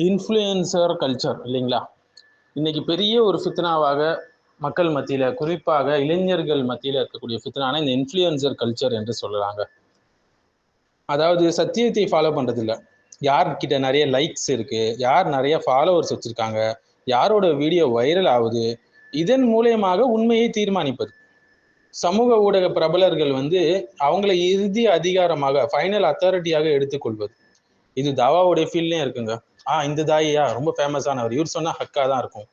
Influencer culture இல்லைங்களா? இன்னைக்கு பெரிய ஒரு ஃபித்னாவாக மக்கள் மத்தியில், குறிப்பாக இளைஞர்கள் மத்தியில் இருக்கக்கூடிய ஃபித்னான இந்த இன்ஃப்ளூயன்சர் கல்ச்சர் என்று சொல்லலாங்க. அதாவது சத்தியத்தை ஃபாலோ பண்ணுறது இல்லை, யார்கிட்ட நிறைய லைக்ஸ் இருக்கு, யார் நிறைய ஃபாலோவர்ஸ் வச்சிருக்காங்க, யாரோட வீடியோ வைரல் ஆகுது, இதன் மூலயமாக உண்மையை தீர்மானிப்பது. சமூக ஊடக பிரபலர்கள் அவங்களை இறுதி அதிகாரமாக, ஃபைனல் அத்தாரிட்டியாக எடுத்துக்கொள்வது. இது தாவாவுடைய ஃபீல்ட்லயும் இருக்குங்க. இந்த தாயியா ரொம்ப ஃபேமஸானவர், இவர் சொன்னா ஹக்கா தான் இருக்கும்.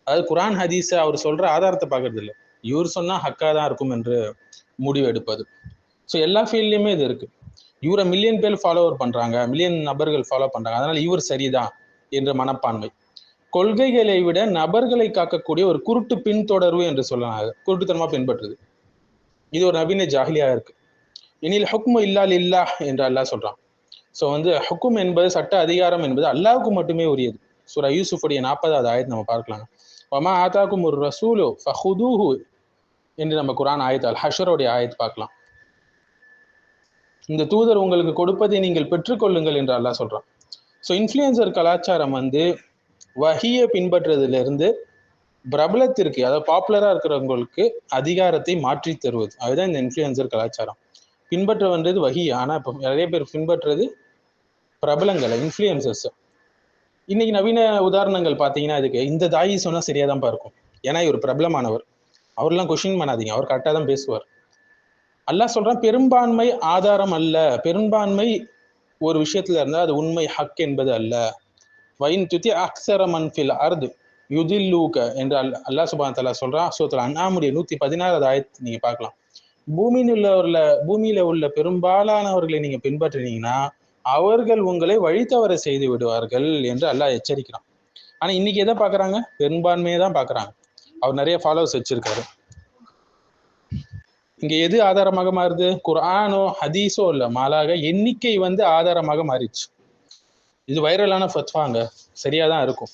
அதாவது குரான் ஹதீஸ அவர் சொல்ற ஆதாரத்தை பார்க்கறது இல்லை, இவர் சொன்னா ஹக்கா தான் இருக்கும் என்று முடிவு எடுப்பது. ஸோ எல்லா ஃபீல்ட்லயுமே இது இருக்கு. இவரை மில்லியன் பேர் ஃபாலோவர் பண்றாங்க, மில்லியன் நபர்கள் ஃபாலோ பண்றாங்க, அதனால இவர் சரிதான் என்ற மனப்பான்மை. கொள்கைகளை விட நபர்களை காக்கக்கூடிய ஒரு குருட்டு பின்தொடர்வு என்று சொல்லலாம், குருட்டுத்தனமா பின்பற்றுது. இது ஒரு நவீன ஜாஹிலியா இருக்கு. இனில் ஹுக்மு இல்லா லில்லாஹ் என்று அல்லாஹ் சொல்றான். ஸோ ஹுக்கும் என்பது, சட்ட அதிகாரம் என்பது அல்லாஹ்வுக்கு மட்டுமே உரியது. சூரா யூசுஃபுடைய 40வது ஆயத் நம்ம பார்க்கலாம். வமா ஆதாக்கும் ஒரு ரசூலு ஃபஹுதூஹு என்று நம்ம குரான் ஆயத் அல் ஹஷருடைய ஆயத் பார்க்கலாம். இந்த தூதர் உங்களுக்கு கொடுப்பதை நீங்கள் பெற்றுக்கொள்ளுங்கள் என்று அல்லாஹ் சொல்றான். ஸோ இன்ஃப்ளூயன்சர் கலாச்சாரம் வஹியை பின்பற்றுறதுலேருந்து பிரபலத்திற்கு, அதாவது பாப்புலரா இருக்கிறவங்களுக்கு அதிகாரத்தை மாற்றி தருவது, அதுதான் இந்த இன்ஃப்ளூயன்சர் கலாச்சாரம். பின்பற்ற வேண்டியது வஹி, ஆனா இப்போ நிறைய பேர் பின்பற்றுறது பிரபலங்களை, இன்ஃப்ளூயன்சர்ஸ். இன்னைக்கு நவீன உதாரணங்கள் பார்த்தீங்கன்னா, இதுக்கு இந்த தாயி சொன்னா சரியா தான் இருக்கும், ஏன்னா இவர் பிரபலமானவர், அவர்லாம் கொஸ்டின் பண்ணாதீங்க, அவர் கரெக்டாக தான் பேசுவார். அல்லாஹ் சொல்றான், பெரும்பான்மை ஆதாரம் அல்ல, பெரும்பான்மை ஒரு விஷயத்துல இருந்தா அது உண்மை ஹக் என்பது அல்ல. வைன் துதி அக்ஸர மன் ஃபில் அர்து யுதில்லூக என்று அல்லாஹ் சுப்ஹானஹு வ தஆலா சொல்றான். சூரத்துல் அன்ஆமுடைய 116வது ஆயத் நீங்க பார்க்கலாம். பூமியில உள்ள பெரும்பாலானவர்களை நீங்க பின்பற்றினீங்கன்னா அவர்கள் உங்களை வழித்தவர செய்து விடுவார்கள் என்று அல்லாஹ் எச்சரிக்கிறான். ஆனா இன்னைக்கு எதை பாக்குறாங்க? பெரும்பான்மையை தான் பாக்குறாங்க. அவர் நிறைய ஃபாலோவர்ஸ் வச்சிருக்காரு. இங்க எது ஆதாரமாக மாறுது? குர்ஆனோ ஹதீஸோ இல்ல, மாலாக எண்ணிக்கை ஆதாரமாக மாறிடுச்சு. இது வைரலான ஃபத்வாங்க, சரியாதான் இருக்கும்.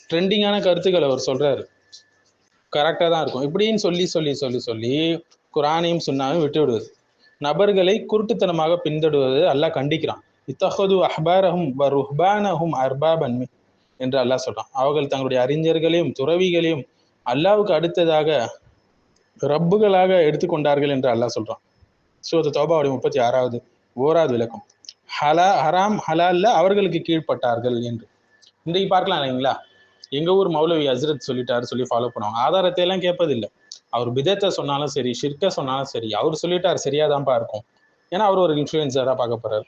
ட்ரெண்டிங்கான கருத்துக்கள் அவர் சொல்றாரு, கரெக்டா தான் இருக்கும். இப்படின்னு சொல்லி சொல்லி சொல்லி சொல்லி குர்ஆனையும் சுன்னாவையும் விட்டு விடுவது, நபர்களை குருட்டுத்தனமாக பின்தொடர்வது அல்லாஹ் கண்டிக்கிறான். இத்தஹது அஹ்பாரஹும் வ ருஹ்பானஹும் அர்பாபன் என்று அல்லாஹ் சொல்றான். அவர்கள் தங்களுடைய அறிஞர்களையும் துறவிகளையும் அல்லாஹ்வுக்கு அடுத்ததாக ரப்புகளாக எடுத்துக்கொண்டார்கள் என்று அல்லாஹ் சொல்றான். சூரத்து தௌபாவுடைய 36வது விளக்கம். ஹராம் ஹலால்ல அவர்களுக்கு கீழ்பட்டார்கள் என்று. இன்றைக்கு பார்க்கலாம் இல்லைங்களா, எங்க ஊர் மௌலவி ஹஸ்ரத் சொல்லிட்டாரு சொல்லி ஃபாலோ பண்ணுவாங்க. ஆதாரத்தை எல்லாம் கேட்பதில்லை. அவர் பிதத்தை சொன்னாலும் சரி, ஷிர்க சொன்னாலும் சரி, அவர் சொல்லிட்டாரு சரியாதான்ப்பா இருக்கும், ஏன்னா அவர் ஒரு இன்ஃப்ளூயன்சரா பார்க்க போறாரு.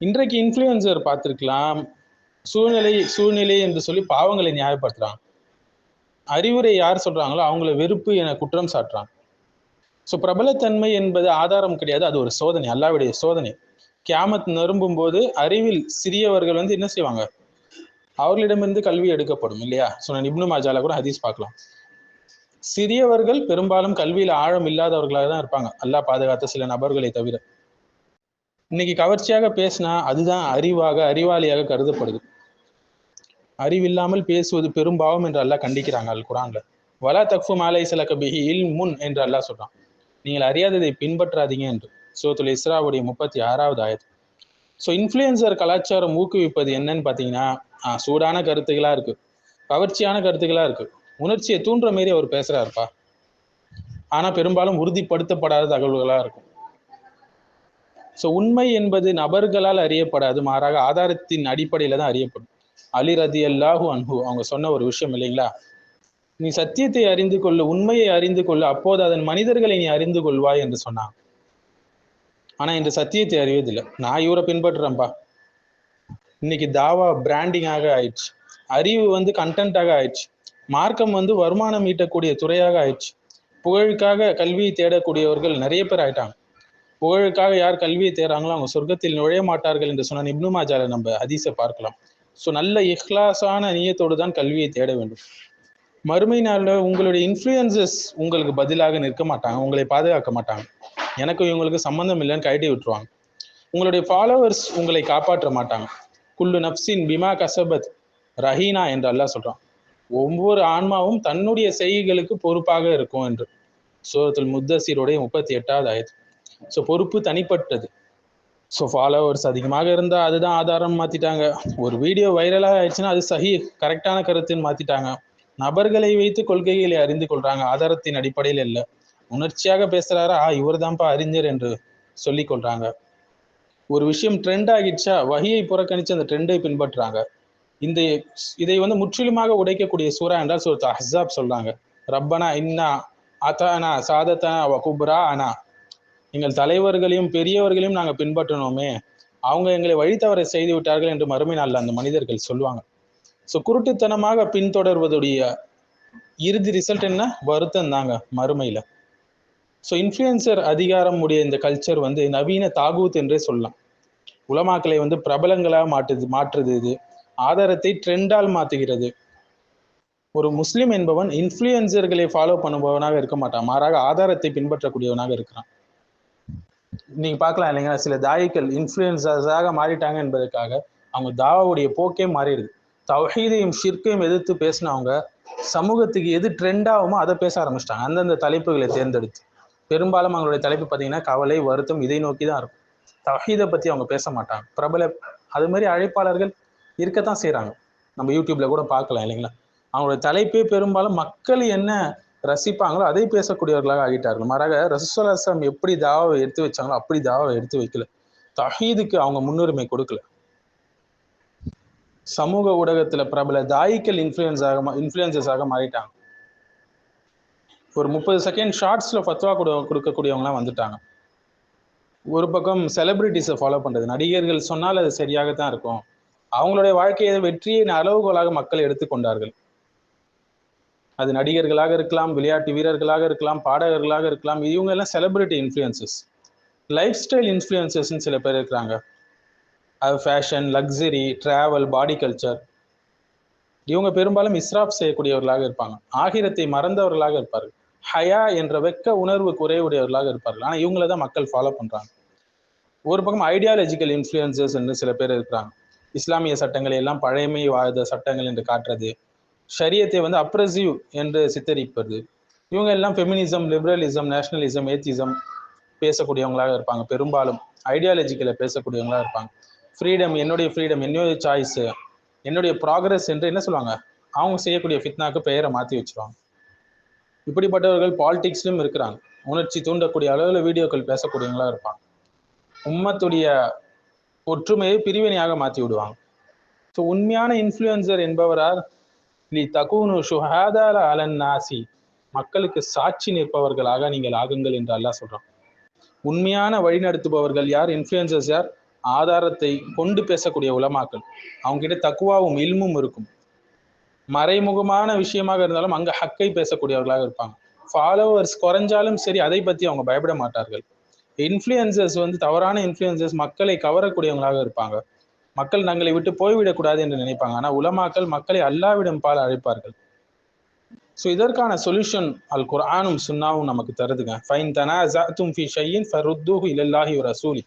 இன்றைக்கு இன்ஃப்ளூயன்சர் பார்த்திருக்கலாம், சூழ்நிலை என்று சொல்லி பாவங்களை நியாயப்படுத்துறாங்க. அறிவுரை யார் சொல்றாங்களோ அவங்கள வெறுப்பு என குற்றம் சாட்டுறாங்க. ஸோ பிரபலத்தன்மை என்பது ஆதாரம் கிடையாது, அது ஒரு சோதனை, அல்லாஹ்வுடைய சோதனை. கியாமத் நெருங்கும் போது அறிவில் சிறியவர்கள் என்ன செய்வாங்க? அவர்களிடமிருந்து கல்வி எடுக்கப்படும் இல்லையா? சொன்ன இப்னு மாஜால கூட ஹதீஸ் பார்க்கலாம். சிறியவர்கள் பெரும்பாலும் கல்வியில ஆழம் இல்லாதவர்களாக தான் இருப்பாங்க, அல்லாஹ் பாதுகாத்த சில நபர்களை தவிர. இன்னைக்கு கவர்ச்சியாக பேசினா அதுதான் அறிவாளியாக கருதப்படுது. அறிவில்லாமல் பேசுவது பெரும்பாவம் என்று அல்லாஹ் கண்டிக்கிறாங்க அல் குர்ஆன்ல. வலா தக்ஃபு மா லைஸ லக பிஹி இல்முன் என்று அல்லாஹ் சொல்றான். நீங்கள் அறியாததை பின்பற்றாதீங்க என்று சூரத்துல் இஸ்ராவுடைய 36வது ஆயத். ஸோ இன்ஃப்ளூயன்சர் கலாச்சாரம் ஊக்குவிப்பது என்னன்னு பார்த்தீங்கன்னா, சூடான கருத்துக்களா இருக்கு, கவர்ச்சியான கருத்துக்களா இருக்கு, உணர்ச்சியை தூண்டுற மாரி அவர் பேசுறாருப்பா, ஆனா பெரும்பாலும் உறுதிப்படுத்தப்படாத தகவல்களா இருக்கும். ஸோ உண்மை என்பது நபர்களால் அறியப்படாது, மாறாக ஆதாரத்தின் அடிப்படையில தான் அறியப்படும். அலி ரதியல்லாஹு அன்ஹு அவங்க சொன்ன ஒரு விஷயம் இல்லைங்களா, நீ சத்தியத்தை அறிந்து கொள்ளு, உண்மையை அறிந்து கொள்ளு, அப்போது அதன் மனிதர்களை நீ அறிந்து கொள்வாய் என்று சொன்னான். ஆனா இந்த சத்தியத்தை அறிவதில்லை, நான் இவரை பின்பற்றுறேன்ப்பா. இன்னைக்கு தாவா பிராண்டிங்காக ஆயிடுச்சு, அறிவு கண்டென்ட்டாக ஆயிடுச்சு, மார்க்கம் வருமானம் ஈட்டக்கூடிய துறையாக ஆயிடுச்சு. புகழுக்காக கல்வியை தேடக்கூடியவர்கள் நிறைய பேர் ஆயிட்டாங்க. புகழுக்காக யார் கல்வியை தேடுறாங்களோ அவங்க சொர்க்கத்தில் நுழைய மாட்டார்கள் என்று சொன்ன இப்னு மாஜால நம்ம ஹதீஸை பார்க்கலாம். ஸோ நல்ல இஹ்லாஸான நியத்தோடு தான் கல்வியை தேட வேண்டும். மறுமை நாளில் உங்களுடைய இன்ஃப்ளூயன்சஸ் உங்களுக்கு பதிலாக நிற்க மாட்டாங்க, உங்களை பாதுகாக்க மாட்டாங்க. எனக்கும் இவங்களுக்கு சம்மந்தம் இல்லைன்னு கைட்டி விட்டுருவாங்க. உங்களுடைய ஃபாலோவர்ஸ் உங்களை காப்பாற்ற மாட்டாங்க. குல்லு நப்சின் பிமா கசபத் ரஹீனா என்று அல்லாஹ் சொல்றான். ஒவ்வொரு ஆன்மாவும் தன்னுடைய செய்கைகளுக்கு பொறுப்பாக இருக்கும் என்று சூரத்துல் முத்தஸிருடைய 38வது ஆயத். ஸோ பொறுப்பு தனிப்பட்டது. ஸோ ஃபாலோவர்ஸ் அதிகமாக இருந்தால் அதுதான் ஆதாரம் மாற்றிட்டாங்க. ஒரு வீடியோ வைரலாக ஆயிடுச்சுன்னா அது சஹி கரெக்டான கருத்துன்னு மாற்றிட்டாங்க. நபர்களை வைத்து கொள்கைகளை அறிந்து கொள்றாங்க, ஆதாரத்தின் அடிப்படையில் இல்லை. உணர்ச்சியாக பேசுகிறாரா, இவர் தான்ப்பா அறிஞர் என்று சொல்லி கொள்றாங்க. ஒரு விஷயம் ட்ரெண்ட் ஆகிடுச்சா, வஹியை புறக்கணித்து அந்த ட்ரெண்டை பின்பற்றுறாங்க. இதை முற்றிலுமாக உடைக்கக்கூடிய சூரா என்றால் சூரத் அஹ்ஸாப் சொல்றாங்க. ரப்பனா இன்னா அதானா சாதத்தனா வ குப்ரா அனா, எங்கள் தலைவர்களையும் பெரியவர்களையும் நாங்கள் பின்பற்றணுமே, அவங்க எங்களை வழித்தவரை செய்து விட்டார்கள் என்று மறுமை நாளில் அந்த மனிதர்கள் சொல்லுவாங்க. ஸோ குருட்டுத்தனமாக பின்தொடர்வதுடைய இறுதி ரிசல்ட் என்ன, வருத்தம் தாங்க மறுமையில. ஸோ இன்ஃப்ளூயன்சர் அதிகாரம் உடைய இந்த கல்ச்சர் நவீன தாகூத் என்றே சொல்லலாம். உலமாக்களை பிரபலங்களாக மாற்றுது. இது ஆதாரத்தை ட்ரெண்டால் மாற்றுகிறது. ஒரு முஸ்லிம் என்பவன் இன்ஃப்ளூயன்சர்களை ஃபாலோ பண்ணுபவனாக இருக்க மாட்டான், மாறாக ஆதாரத்தை பின்பற்றக்கூடியவனாக இருக்கிறான். நீங்க பார்க்கலாம் இல்லைங்களா, சில தாயிகள் இன்ஃப்ளூயன்சர்ஸாக மாறிட்டாங்க என்பதற்காக அவங்க தாவாவுடைய போக்கே மாறிடுது. தௌஹீதையும் ஷிர்கையும் எதிர்த்து பேசினவங்க சமூகத்துக்கு எது ட்ரெண்ட் ஆகுமோ அதை பேச ஆரம்பிச்சிட்டாங்க, அந்தந்த தலைப்புகளை தேர்ந்தெடுத்து. பெரும்பாலும் அவங்களுடைய தலைப்பு பார்த்தீங்கன்னா கவலை, வருத்தம், இதை நோக்கி தான் இருக்கும். தௌஹீதை பற்றி அவங்க பேச மாட்டாங்க. பிரபல அது மாதிரி அழைப்பாளர்கள் இருக்கத்தான் செய்கிறாங்க, நம்ம யூடியூப்ல கூட பார்க்கலாம் இல்லைங்களா. அவங்களுடைய தலைப்பே பெரும்பாலும் மக்கள் என்ன ரசிப்பாங்களோ அதை பேசக்கூடியவர்களாக ஆகிட்டார்கள். மாறாக ரசூலுல்லாஹி ஸல்லல்லாஹு அலைஹி வஸல்லம் எப்படி தாவாவை எடுத்து வச்சாங்களோ அப்படி தாவாவை எடுத்து வைக்கல. தௌஹீதுக்கு அவங்க முன்னுரிமை கொடுக்கல. சமூக ஊடகத்துல பிரபல தாயிகள் இன்ஃப்ளூயன்சர்ஸாக மாறிட்டாங்க. ஒரு 30 செகண்ட் ஷார்ட்ஸ்ல ஃபத்வா கொடுக்கக்கூடியவங்களாம் வந்துட்டாங்க. ஒரு பக்கம் செலிபிரிட்டிஸை ஃபாலோ பண்றது, நடிகர்கள் சொன்னால் அது சரியாகத்தான் இருக்கும், அவங்களுடைய வாழ்க்கையை வெற்றியின் அளவுகோலாக மக்கள் எடுத்துக்கொண்டார்கள். அது நடிகர்களாக இருக்கலாம், விளையாட்டு வீரர்களாக இருக்கலாம், பாடகர்களாக இருக்கலாம். இவங்க எல்லாம் செலிபிரிட்டி இன்ஃப்ளூயன்சஸ். லைஃப் ஸ்டைல் இன்ஃப்ளூயன்சஸ்ன்னு சில பேர் இருக்கிறாங்க. அது ஃபேஷன், லக்ஸரி, டிராவல், பாடி கல்ச்சர். இவங்க பெரும்பாலும் இஸ்ராப் செய்யக்கூடியவர்களாக இருப்பாங்க, ஆகிரத்தை மறந்தவர்களாக இருப்பார்கள், ஹயா என்ற வெக்க உணர்வு குறைவுடையவர்களாக இருப்பார்கள். ஆனால் இவங்கள தான் மக்கள் ஃபாலோ பண்றாங்க. ஒரு பக்கம் ஐடியாலஜிக்கல் இன்ஃப்ளூயன்சஸ் என்று சில பேர் இருக்கிறாங்க. இஸ்லாமிய சட்டங்களை எல்லாம் பழைமை வாழ்ந்த சட்டங்கள் என்று காட்டுறது, ஷரியத்தை அப்ரெசிவ் என்று சித்தரிப்பது. இவங்க எல்லாம் ஃபெமினிசம், லிபரலிசம், நேஷனலிசம், ஏத்திசம் பேசக்கூடியவங்களாக இருப்பாங்க. பெரும்பாலும் ஐடியாலஜிக்கலை பேசக்கூடியவங்களாக இருப்பாங்க. ஃப்ரீடம், என்னுடைய சாய்ஸ், என்னுடைய ப்ராக்ரஸ் என்று என்ன சொல்லுவாங்க, அவங்க செய்யக்கூடிய ஃபித்னாக்கு பெயரை மாற்றி வச்சுருவாங்க. இப்படிப்பட்டவர்கள் பாலிடிக்ஸ்லும் இருக்கிறாங்க. உணர்ச்சி தூண்டக்கூடிய அளவில் வீடியோக்கள் பேசக்கூடியவங்களா இருப்பாங்க. உம்மத்துடைய ஒற்றுமையை பிரிவினையாக மாற்றி விடுவாங்க. ஸோ உண்மையான இன்ஃப்ளூயன்சர் என்பவரால் நீ தகுனு ஷுஹாதால அலன் நாசி, மக்களுக்கு சாட்சி நிற்பவர்களாக நீங்கள் ஆகுங்கள் என்று அல்லாஹ் சொல்றான். உண்மையான வழிநடத்துபவர்கள் யார், இன்ஃப்ளூயன்சர்ஸ் யார், ஆதாரத்தை கொண்டு பேசக்கூடிய உலமாக்கள். அவங்க கிட்ட தக்குவாவும் இல்மும் இருக்கும். மறைமுகமான விஷயமாக இருந்தாலும் அங்க ஹக்கை பேசக்கூடியவர்களாக இருப்பாங்க. ஃபாலோவர்ஸ் குறைஞ்சாலும் சரி அதை பத்தி அவங்க பயப்பட மாட்டார்கள். இன்ஃப்ளூயன்சர்ஸ் தவறான இன்ஃப்ளூயன்சர்ஸ் மக்களை கவரக்கூடியவங்களாக இருப்பாங்க. மக்கள் தங்களை விட்டு போய்விடக்கூடாது என்று நினைப்பாங்க. ஆனா உலமாக்கள் மக்களை அல்லாஹ்விடம் பால் அழைப்பார்கள். ஸோ இதற்கான சொல்யூஷன் அல் குர்ஆனும் சுன்னாவும் நமக்கு தருதுங்க. ஃபைன் தனாஸஅதும் ஃபீ ஷைஇன் ஃபருத்தூஹு இலல்லாஹி வ ரசூலி,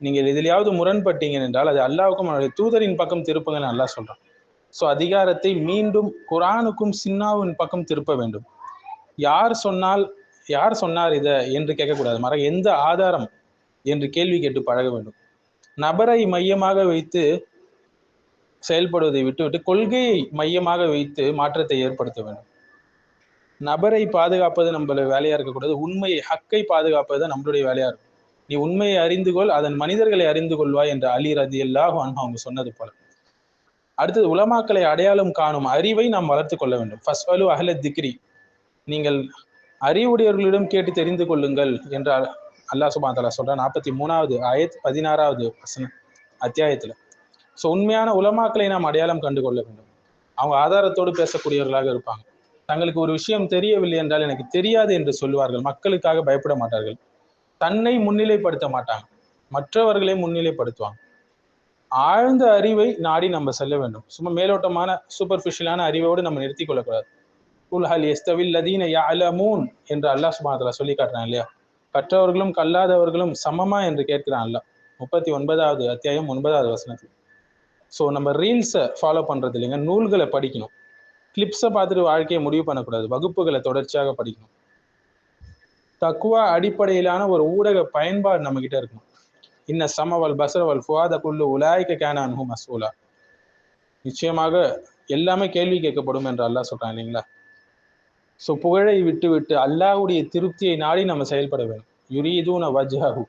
நீங்கள் எதிலையாவது முரண்பட்டீங்க என்றால் அது அல்லாஹ்வுக்கும் அவருடைய தூதரின் பக்கம் திருப்புங்கன்னு அல்லாஹ் சொல்றான். ஸோ அதிகாரத்தை மீண்டும் குர்ஆனுக்கும் சுன்னாவின் பக்கம் திருப்ப வேண்டும். யார் சொன்னார் இதை என்று கேட்கக்கூடாது, மாறாக எந்த ஆதாரம் என்று கேள்வி கேட்டு பழக வேண்டும். நபரை மையமாக வைத்து செயல்படுவதை விட்டுவிட்டு கொள்கையை மையமாக வைத்து மாற்றத்தை ஏற்படுத்த வேண்டும். நபரை பாதுகாப்பது நம்மளுடைய வேலையா இருக்கக்கூடாது, உண்மையை, ஹக்கை பாதுகாப்பது நம்மளுடைய வேலையா இருக்கும். நீ உண்மையை அறிந்து கொள், அதன் மனிதர்களை அறிந்து கொள்வாய் என்று அலி ரலியல்லாஹு அன்ஹு அவங்க சொன்னது போல. அடுத்தது உலமாக்களை அடையாளம் காணும் அறிவை நாம் வளர்த்து கொள்ள வேண்டும். ஃபஸ்அலு அஹ்ல திக்ரி, நீங்கள் அறிவுடையவர்களிடம் கேட்டு தெரிந்து கொள்ளுங்கள் என்றால் அல்லாஹ் சுப்ஹானஹு வ தஆலா சொல்ற 43வது ஆயத் 16வது அத்தியாயத்துல. ஸோ உண்மையான உலமாக்களை நாம் அடையாளம் கண்டு கொள்ள வேண்டும். அவங்க ஆதாரத்தோடு பேசக்கூடியவர்களாக இருப்பாங்க. தங்களுக்கு ஒரு விஷயம் தெரியவில்லை என்றால் எனக்கு தெரியாது என்று சொல்லுவார்கள். மக்களுக்காக பயப்பட மாட்டார்கள். தன்னை முன்னிலைப்படுத்த மாட்டாங்க, மற்றவர்களை முன்னிலைப்படுத்துவாங்க. ஆழ்ந்த அறிவை நாடி நம்ம செல்ல வேண்டும். சும்மா மேலோட்டமான சூப்பர்ஃபிஷியலான அறிவோடு நம்ம நிறுத்தி கொள்ளக்கூடாது. குல் ஹல் யஸ்தவில் லதீன யஅலமூன் என்று அல்லாஹ் சுப்ஹானஹு வ தஆலா சொல்லி காட்டுறான் இல்லையா, கற்றவர்களும் கல்லாதவர்களும் சமமா என்று கேட்கிறான் அல்லாஹ் 39வது அத்தியாயம் 9வது வசனத்தில். ஸோ நம்ம ரீல்ஸை ஃபாலோ பண்றது இல்லைங்க, நூல்களை படிக்கணும். கிளிப்ஸை பார்த்துட்டு வாழ்க்கையை முடிவு பண்ணக்கூடாது, வகுப்புகளை தொடர்ச்சியாக படிக்கணும். தக்குவா அடிப்படையிலான ஒரு ஊடக பயன்பாடு நம்ம கிட்ட இருக்கணும். இன்ன சமவல் பசரவல் ஃபுவாத குல்லு உலாய்க்க கேன அன்ஹு மஸ்ஊலா. நிச்சயமாக எல்லாமே கேள்வி கேட்கப்படும் என்று அல்லாஹ் சொல்றான் இல்லைங்களா? ஸோ புகழை விட்டு விட்டு அல்லாஹ்வுடைய திருப்தியை நாடி நம்ம செயல்பட வேண்டும். யுரீதூன வஜ்ஹஹு,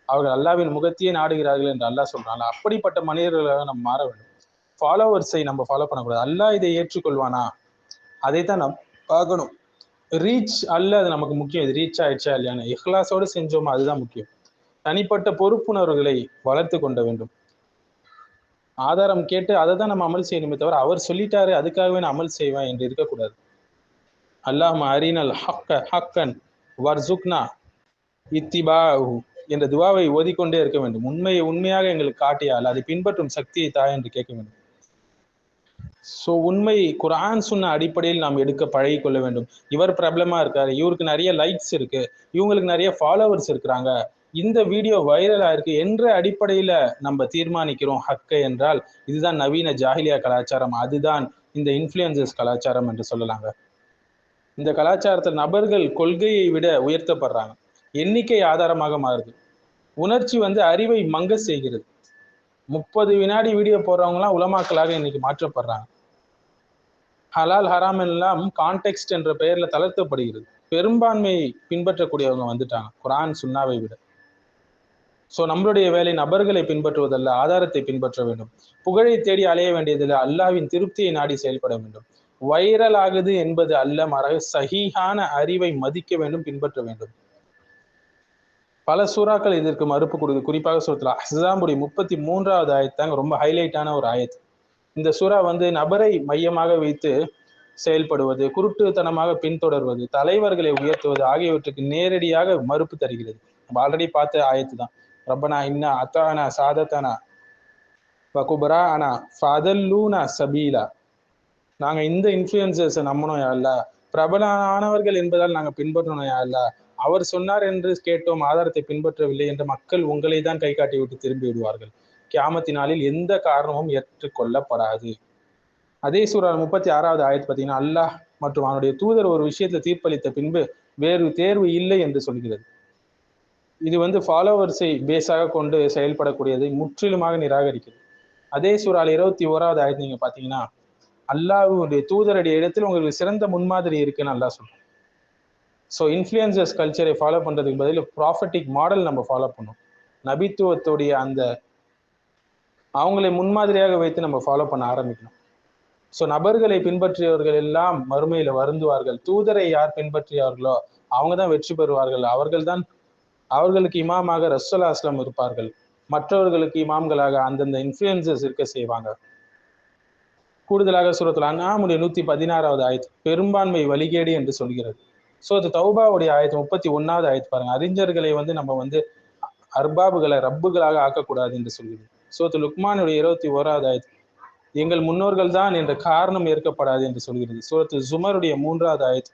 அவர்கள் அல்லாஹ்வின் முகத்தையே நாடுகிறார்கள் என்று அல்லாஹ் சொல்றாங்க. அப்படிப்பட்ட மனிதர்களாக நம்ம மாற வேண்டும். ஃபாலோவர்ஸை நம்ம ஃபாலோ பண்ணக்கூடாது. அல்லாஹ் இதை ஏற்றுக்கொள்வானா, அதைத்தான் நம்ம பார்க்கணும். ரீச் அல்ல அது நமக்கு முக்கியம். இது ரீச் ஆயிடுச்சா இல்லையான்னு இஹ்லாஸோடு செஞ்சோமா, அதுதான் முக்கியம். தனிப்பட்ட பொறுப்புணர்வுகளை வளர்த்து கொண்ட வேண்டும். ஆதாரம் கேட்டு அதை தான் நம்ம அமல் செய்யணுமே தவிர அவர் சொல்லிட்டாரு அதுக்காகவே நான் அமல் செய்வேன் என்று இருக்கக்கூடாது. அல்லாஹ்ம அரினல் ஹக்க ஹக்கன் வர்சுக்னா இத்திபாஹு என்ற துவாவை ஓதிக்கொண்டே இருக்க வேண்டும். உண்மையை உண்மையாக எங்களுக்கு காட்டியால் அதை பின்பற்றும் சக்தியை தா என்று கேட்க வேண்டும். ஸோ உண்மை குர்ஆன் சொன்ன அடிப்படையில் நாம் எடுக்க பழகி கொள்ள வேண்டும். இவர் பிரபலமா இருக்காரு, இவருக்கு நிறைய லைக்ஸ் இருக்கு, இவங்களுக்கு நிறைய ஃபாலோவர்ஸ் இருக்கிறாங்க, இந்த வீடியோ வைரலா இருக்கு என்ற அடிப்படையில நம்ம தீர்மானிக்கிறோம் ஹக்கை என்றால் இதுதான் நவீன ஜாஹிலியா கலாச்சாரம். அதுதான் இந்த இன்ஃப்ளூயன்சஸ் கலாச்சாரம் என்று சொல்லலாங்க. இந்த கலாச்சாரத்தில் நபர்கள் கொள்கையை விட உயர்த்தப்படுறாங்க. எண்ணிக்கை ஆதாரமாக மாறுது. உணர்ச்சி அறிவை மங்க செய்கிறது. 30 வினாடி வீடியோ போடுறவங்கலாம் உலமாக்களாக இன்னைக்கு மாற்றப்படுறாங்க. ஹலால் ஹராம் எல்லாம் கான்டெக்ஸ்ட் என்ற பெயர்ல தளர்த்தப்படுகிறது. பெரும்பான்மையை பின்பற்றக்கூடியவங்க வந்துட்டாங்க குர்ஆன் சுன்னாவை விட. ஸோ நம்மளுடைய வேலை நபர்களை பின்பற்றுவதல்ல, ஆதாரத்தை பின்பற்ற வேண்டும். புகழை தேடி அலைய வேண்டியதில்லை, அல்லாஹ்வின் திருப்தியை நாடி செயல்பட வேண்டும். வைரல் ஆகுது என்பது அல்ல, மாறாக சஹீஹான அறிவை மதிக்க வேண்டும், பின்பற்ற வேண்டும். பல சூறாக்கள் இதற்கு மறுப்பு கொடுக்குது. குறிப்பாக சூரத்துல் அஹ்ஸாபுடைய 33வது ஆயத்தாங்க ரொம்ப ஹைலைட்டான ஒரு ஆயத். இந்த சூறா நபரை மையமாக வைத்து செயல்படுவது, குருட்டுத்தனமாக பின்தொடர்வது, தலைவர்களை உயர்த்துவது ஆகியவற்றுக்கு நேரடியாக மறுப்பு தருகிறது. நம்ம ஆல்ரெடி பார்த்த ஆயத்து தான். ரப்பனா இன்னா அத்தானா சாதத்தனா வகுபரா அனா ஃபதல்லூனா சபீலா. நாங்க இந்த இன்ஃப்ளூயன்சர்ஸை நம்பணும் யா அல்லாஹ், பிரபலமானவர்கள் என்பதால் நாங்க பின்பற்றணும் யா அல்லாஹ், அவர் சொன்னார் என்று கேட்டோம், ஆதாரத்தை பின்பற்றவில்லை என்று மக்கள் உங்களை தான் கை காட்டி விட்டு திரும்பி விடுவார்கள். கியாமத்தினாலில் எந்த காரணமும் ஏற்றுக்கொள்ளப்படாது. அதே சூரா 36வது ஆயத்து பார்த்தீங்கன்னா, அல்லாஹ் மற்றும் அவனுடைய தூதர் ஒரு விஷயத்துல தீர்ப்பளித்த பின்பு வேறு தேர்வு இல்லை என்று சொல்கிறது. இது ஃபாலோவர்ஸை பேஸாக கொண்டு செயல்படக்கூடியதை முற்றிலுமாக நிராகரிக்கிறது. அதே சூறால 21வது ஆயத்து நீங்க பாத்தீங்கன்னா, அல்லாஹ்வுடைய தூதருடைய இடத்தில் உங்களுக்கு சிறந்த முன்மாதிரி இருக்குன்னு அல்லாஹ் சொல்றோம். ஸோ இன்ஃப்ளூயன்சர்ஸ் கல்ச்சரை ஃபாலோ பண்றதுக்கு பதில் ப்ராஃபட்டிக் மாடல் நம்ம ஃபாலோ பண்ணோம். நபித்துவத்துடைய அந்த அவங்களை முன்மாதிரியாக வைத்து நம்ம ஃபாலோ பண்ண ஆரம்பிக்கணும். ஸோ நபர்களை பின்பற்றியவர்கள் எல்லாம் மறுமையில வருந்துவார்கள். தூதரை யார் பின்பற்றியார்களோ அவங்க தான் வெற்றி பெறுவார்கள். அவர்களுக்கு இமாமாக ரசூலுல்லாஹி ஸல்லல்லாஹு அலைஹி வஸல்லம் இருப்பார்கள். மற்றவர்களுக்கு இமாம்களாக அந்தந்த இன்ஃப்ளூயன்சர்ஸ் இருக்க செய்வாங்க. கூடுதலாக சூரத்துல் அன்ஆமுடைய 116வது ஆயத்து பெரும்பான்மை வழிகேடு என்று சொல்கிறது. சூரத்து தௌபாவுடைய ஆயத்து 31வது ஆயத்து பாருங்க, அறிஞர்களை நம்ம அர்பாபுகளை ரப்புகளாக ஆக்கக்கூடாது என்று சொல்கிறது. சூரத்து லுக்மானுடைய 21வது ஆயத்து எங்கள் முன்னோர்கள் தான் என்ற காரணம் ஏற்கப்படாது என்று சொல்கிறது. சூரத்து ஜுமருடைய 3வது ஆயத்து